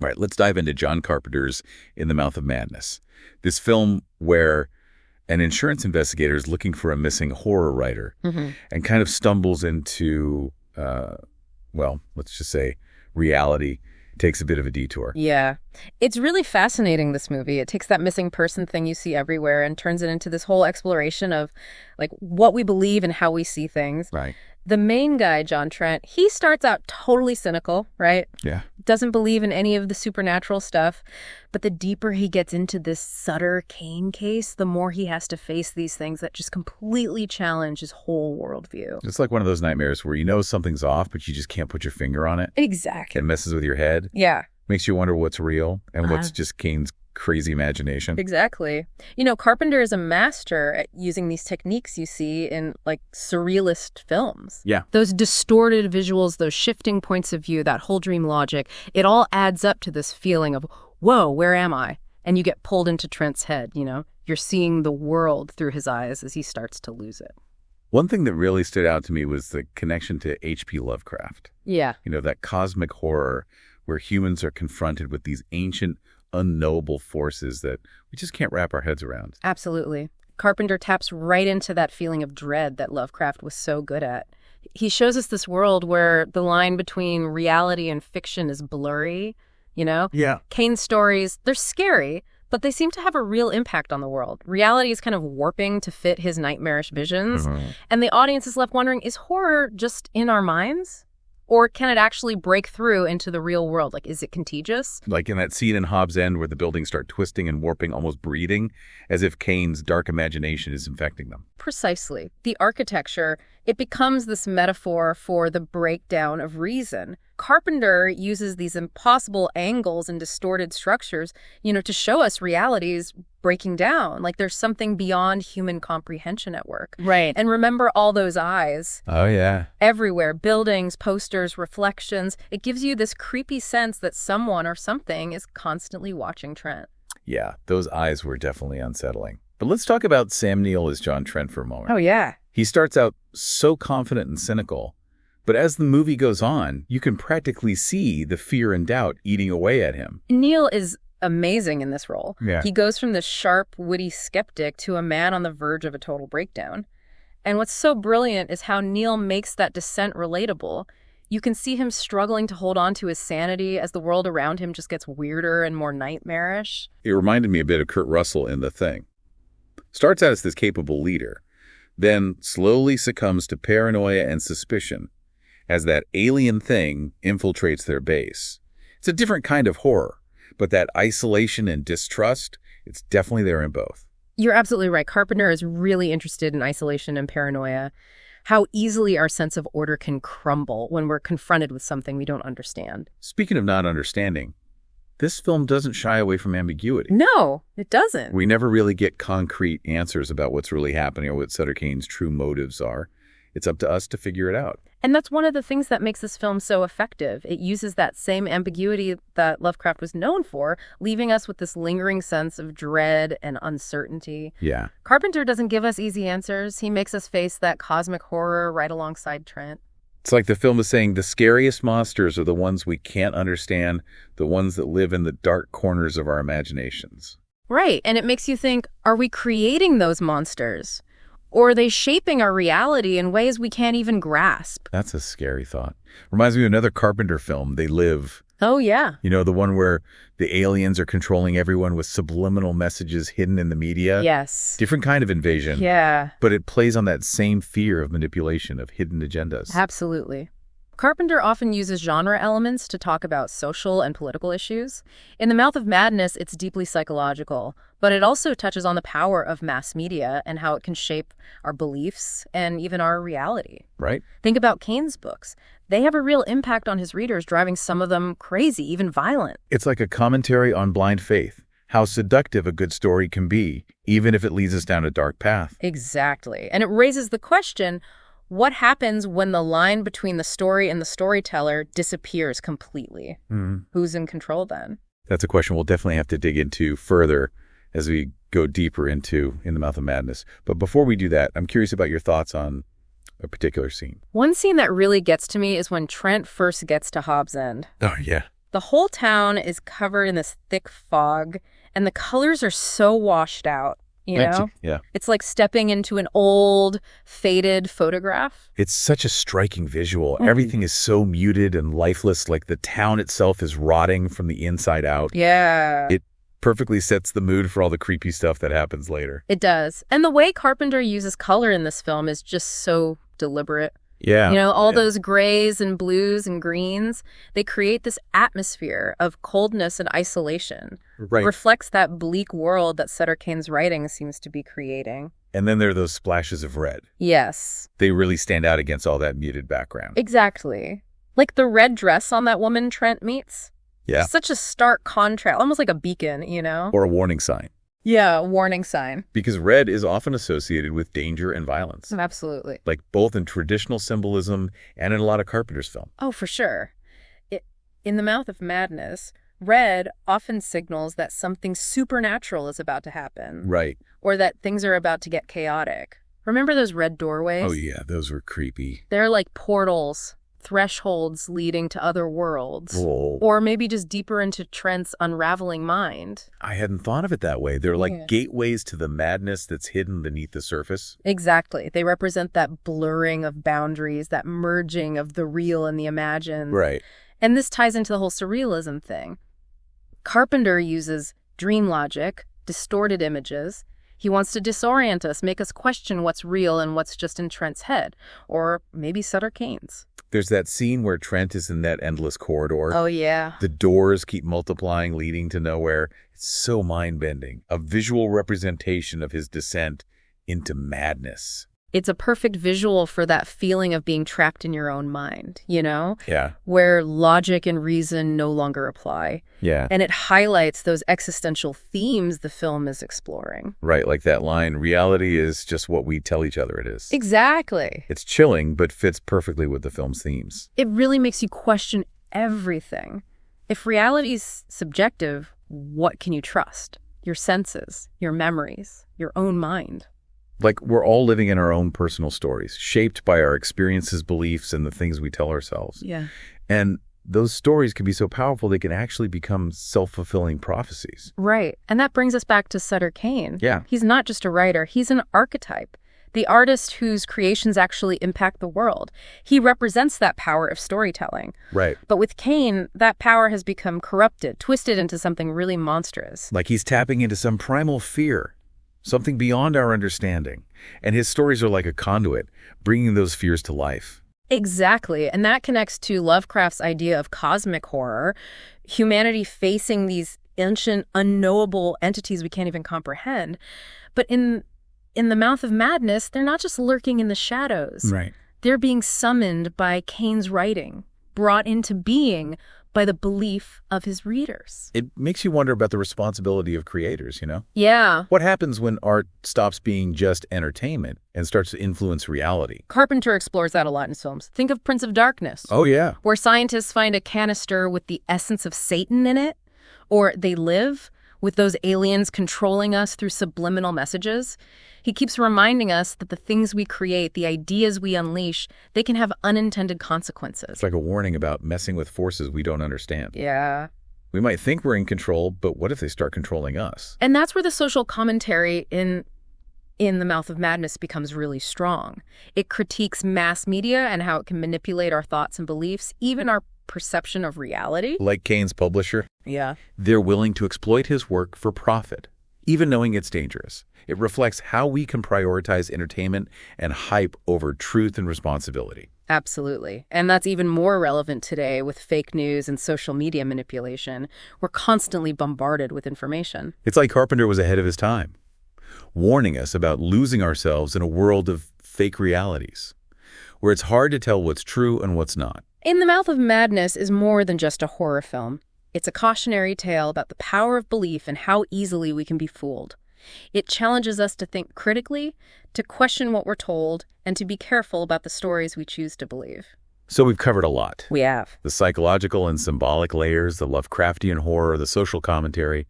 All right, let's dive into John Carpenter's In the Mouth of Madness. This film where an insurance investigator is looking for a missing horror writer and kind of stumbles into, well, let's just say reality, takes a bit of a detour. Yeah. It's really fascinating, this movie. It takes that missing person thing you see everywhere and turns it into this whole exploration of like what we believe and how we see things. Right. The main guy, John Trent, he starts out totally cynical, right? Yeah. Doesn't believe in any of the supernatural stuff. But the deeper he gets into this Sutter Cane case, the more he has to face these things that just completely challenge his whole worldview. It's like one of those nightmares where you know something's off, but you just can't put your finger on it. Exactly. It messes with your head. Yeah. Makes you wonder what's real and what's just Cain's crazy imagination. Exactly. You know, Carpenter is a master at using these techniques you see in, like, surrealist films. Yeah. Those distorted visuals, those shifting points of view, that whole dream logic, it all adds up to this feeling of, whoa, where am I? And you get pulled into Trent's head, you know? You're seeing the world through his eyes as he starts to lose it. One thing that really stood out to me was the connection to H.P. Lovecraft. Yeah. You know, that cosmic horror where humans are confronted with these ancient, unknowable forces that we just can't wrap our heads around. Absolutely. Carpenter taps right into that feeling of dread that Lovecraft was so good at. He shows us this world where the line between reality and fiction is blurry, you know? Yeah. Cain's stories, they're scary, but they seem to have a real impact on the world. Reality is kind of warping to fit his nightmarish visions. And the audience is left wondering, is horror just in our minds? Or can it actually break through into the real world? Like, is it contagious? Like in that scene in Hobb's End where the buildings start twisting and warping, almost breathing, as if Cain's dark imagination is infecting them. Precisely. The architecture, it becomes this metaphor for the breakdown of reason. Carpenter uses these impossible angles and distorted structures, you know, to show us realities breaking down. Like there's something beyond human comprehension at work. Right. And remember all those eyes. Oh, yeah. Everywhere, buildings, posters, reflections. It gives you this creepy sense that someone or something is constantly watching Trent. Yeah, those eyes were definitely unsettling. But let's talk about Sam Neill as John Trent for a moment. Oh, yeah. He starts out so confident and cynical, but as the movie goes on, you can practically see the fear and doubt eating away at him. Neill is amazing in this role. Yeah. He goes from this sharp, witty skeptic to a man on the verge of a total breakdown. And what's so brilliant is how Neill makes that descent relatable. You can see him struggling to hold on to his sanity as the world around him just gets weirder and more nightmarish. It reminded me a bit of Kurt Russell in The Thing. Starts out as this capable leader, then slowly succumbs to paranoia and suspicion as that alien thing infiltrates their base. It's a different kind of horror, but that isolation and distrust, it's definitely there in both. You're absolutely right. Carpenter is really interested in isolation and paranoia. How easily our sense of order can crumble when we're confronted with something we don't understand. Speaking of not understanding, this film doesn't shy away from ambiguity. No, it doesn't. We never really get concrete answers about what's really happening or what Sutter Cane's true motives are. It's up to us to figure it out. And that's one of the things that makes this film so effective. It uses that same ambiguity that Lovecraft was known for, leaving us with this lingering sense of dread and uncertainty. Yeah. Carpenter doesn't give us easy answers. He makes us face that cosmic horror right alongside Trent. It's like the film is saying the scariest monsters are the ones we can't understand, the ones that live in the dark corners of our imaginations. Right. And it makes you think, are we creating those monsters? Or are they shaping our reality in ways we can't even grasp? That's a scary thought. Reminds me of another Carpenter film, They Live. Oh, yeah. You know, the one where the aliens are controlling everyone with subliminal messages hidden in the media? Yes. Different kind of invasion. Yeah. But it plays on that same fear of manipulation, of hidden agendas. Absolutely. Carpenter often uses genre elements to talk about social and political issues. In The Mouth of Madness, it's deeply psychological, but it also touches on the power of mass media and how it can shape our beliefs and even our reality. Right. Think about Cain's books. They have a real impact on his readers, driving some of them crazy, even violent. It's like a commentary on blind faith, how seductive a good story can be, even if it leads us down a dark path. Exactly. And it raises the question, what happens when the line between the story and the storyteller disappears completely? Who's in control then? That's a question we'll definitely have to dig into further as we go deeper into In the Mouth of Madness. But before we do that, I'm curious about your thoughts on a particular scene. One scene that really gets to me is when Trent first gets to Hobb's End. Oh, yeah. The whole town is covered in this thick fog, and the colors are so washed out, you know? Yeah. It's like stepping into an old, faded photograph. It's such a striking visual. Everything is so muted and lifeless, like the town itself is rotting from the inside out. Yeah. It perfectly sets the mood for all the creepy stuff that happens later. It does. And the way Carpenter uses color in this film is just so deliberate. Yeah. You know, all those grays and blues and greens, they create this atmosphere of coldness and isolation. Right. Reflects that bleak world that Sutter Cane's writing seems to be creating. And then there are those splashes of red. Yes. They really stand out against all that muted background. Exactly. Like the red dress on that woman Trent meets. Yeah. Such a stark contrast, almost like a beacon, you know? Or a warning sign. Yeah, a warning sign. Because red is often associated with danger and violence. Absolutely. Like both in traditional symbolism and in a lot of Carpenter's film. Oh, for sure. In The Mouth of Madness, red often signals that something supernatural is about to happen. Right. Or that things are about to get chaotic. Remember those red doorways? Oh, yeah. Those were creepy. They're like portals, thresholds leading to other worlds. Whoa. Or maybe just deeper into Trent's unraveling mind. I hadn't thought of it that way. They're like gateways to the madness that's hidden beneath the surface. Exactly. They represent that blurring of boundaries, that merging of the real and the imagined. Right. And this ties into the whole surrealism thing. Carpenter uses dream logic, distorted images. He wants to disorient us, make us question what's real and what's just in Trent's head, or maybe Sutter Cane's. There's that scene where Trent is in that endless corridor. Oh, yeah. The doors keep multiplying, leading to nowhere. It's so mind-bending. A visual representation of his descent into madness. It's a perfect visual for that feeling of being trapped in your own mind, you know? Yeah. Where logic and reason no longer apply. Yeah. And it highlights those existential themes the film is exploring. Right, like that line, reality is just what we tell each other it is. Exactly. It's chilling, but fits perfectly with the film's themes. It really makes you question everything. If reality is subjective, what can you trust? Your senses, your memories, your own mind. Like, we're all living in our own personal stories, shaped by our experiences, beliefs, and the things we tell ourselves. Yeah. And those stories can be so powerful they can actually become self-fulfilling prophecies. Right. And that brings us back to Sutter Cane. Yeah. He's not just a writer, he's an archetype. The artist whose creations actually impact the world. He represents that power of storytelling. Right. But with Cane, that power has become corrupted, twisted into something really monstrous. Like he's tapping into some primal fear, something beyond our understanding. And his stories are like a conduit, bringing those fears to life. Exactly. And that connects to Lovecraft's idea of cosmic horror, humanity facing these ancient, unknowable entities we can't even comprehend. But in The Mouth of Madness, they're not just lurking in the shadows. Right. They're being summoned by Cane's writing, brought into being by the belief of his readers. It makes you wonder about the responsibility of creators, you know? Yeah. What happens when art stops being just entertainment and starts to influence reality? Carpenter explores that a lot in his films. Think of Prince of Darkness. Oh, yeah. Where scientists find a canister with the essence of Satan in it, or They Live, with those aliens controlling us through subliminal messages. He keeps reminding us that the things we create, the ideas we unleash, they can have unintended consequences. It's like a warning about messing with forces we don't understand. Yeah. We might think we're in control, but what if they start controlling us? And that's where the social commentary in The Mouth of Madness becomes really strong. It critiques mass media and how it can manipulate our thoughts and beliefs, even our perception of reality. Like Cane's publisher, Yeah. they're willing to exploit his work for profit, even knowing it's dangerous. It reflects how we can prioritize entertainment and hype over truth and responsibility. Absolutely. And that's even more relevant today with fake news and social media manipulation. We're constantly bombarded with information. It's like Carpenter was ahead of his time, warning us about losing ourselves in a world of fake realities, where it's hard to tell what's true and what's not. In The Mouth of Madness is more than just a horror film. It's a cautionary tale about the power of belief and how easily we can be fooled. It challenges us to think critically, to question what we're told, and to be careful about the stories we choose to believe. So we've covered a lot. We have. The psychological and symbolic layers, the Lovecraftian horror, the social commentary.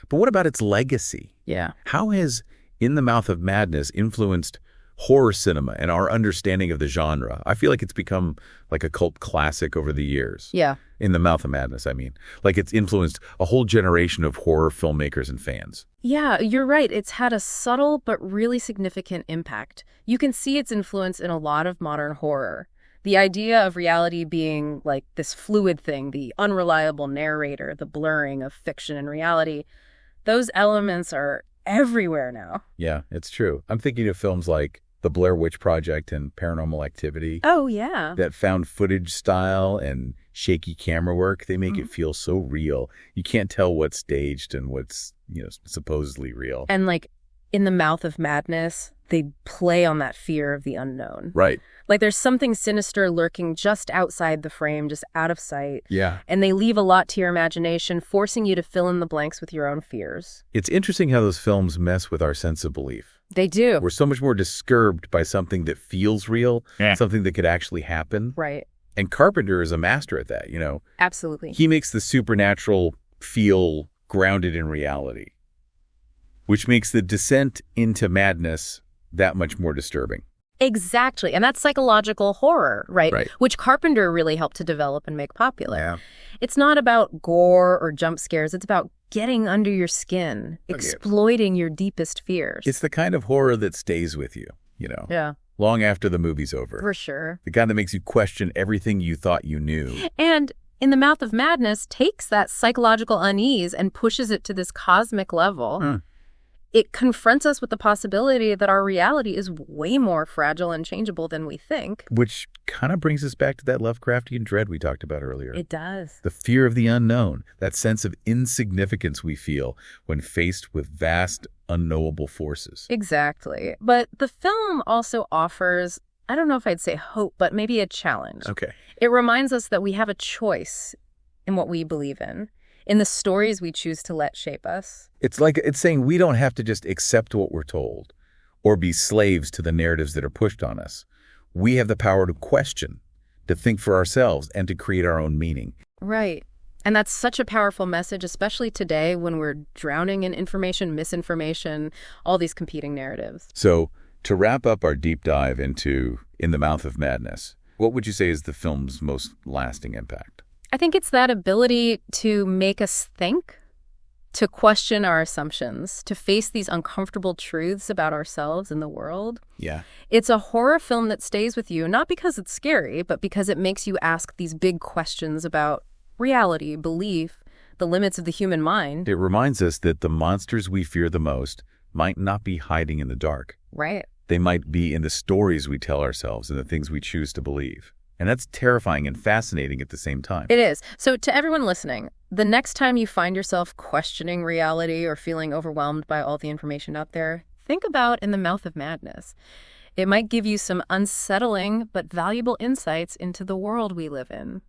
But what about its legacy? Yeah. How has In the Mouth of Madness influenced horror cinema and our understanding of the genre. I feel like it's become like a cult classic over the years. Yeah. In the Mouth of Madness, I mean. Like it's influenced a whole generation of horror filmmakers and fans. Yeah, you're right. It's had a subtle but really significant impact. You can see its influence in a lot of modern horror. The idea of reality being like this fluid thing, the unreliable narrator, the blurring of fiction and reality, those elements are everywhere now. Yeah, it's true. I'm thinking of films like The Blair Witch Project and Paranormal Activity. Oh, yeah. That found footage style and shaky camera work, they make it feel so real. You can't tell what's staged and what's, supposedly real. And like in The Mouth of Madness, they play on that fear of the unknown. Right. Like there's something sinister lurking just outside the frame, just out of sight. Yeah. And they leave a lot to your imagination, forcing you to fill in the blanks with your own fears. It's interesting how those films mess with our sense of belief. They do. We're so much more disturbed by something that feels real, something that could actually happen. Right. And Carpenter is a master at that, Absolutely. He makes the supernatural feel grounded in reality, which makes the descent into madness that much more disturbing. Exactly. And that's psychological horror, right? Right. Which Carpenter really helped to develop and make popular. Yeah. It's not about gore or jump scares. It's about getting under your skin, exploiting your deepest fears. It's the kind of horror that stays with you, Yeah. long after the movie's over. For sure. The kind that makes you question everything you thought you knew. And In the Mouth of Madness takes that psychological unease and pushes it to this cosmic level. It confronts us with the possibility that our reality is way more fragile and changeable than we think. Which kind of brings us back to that Lovecraftian dread we talked about earlier. It does. The fear of the unknown, that sense of insignificance we feel when faced with vast, unknowable forces. Exactly. But the film also offers, I don't know if I'd say hope, but maybe a challenge. Okay. It reminds us that we have a choice in what we believe in the stories we choose to let shape us. It's saying we don't have to just accept what we're told or be slaves to the narratives that are pushed on us. We have the power to question, to think for ourselves, and to create our own meaning. Right. And that's such a powerful message, especially today when we're drowning in information, misinformation, all these competing narratives. So, to wrap up our deep dive into In the Mouth of Madness, what would you say is the film's most lasting impact? I think it's that ability to make us think, to question our assumptions, to face these uncomfortable truths about ourselves and the world. Yeah. It's a horror film that stays with you, not because it's scary, but because it makes you ask these big questions about reality, belief, the limits of the human mind. It reminds us that the monsters we fear the most might not be hiding in the dark. Right. They might be in the stories we tell ourselves and the things we choose to believe. And that's terrifying and fascinating at the same time. It is. So to everyone listening, the next time you find yourself questioning reality or feeling overwhelmed by all the information out there, think about In the Mouth of Madness. It might give you some unsettling but valuable insights into the world we live in.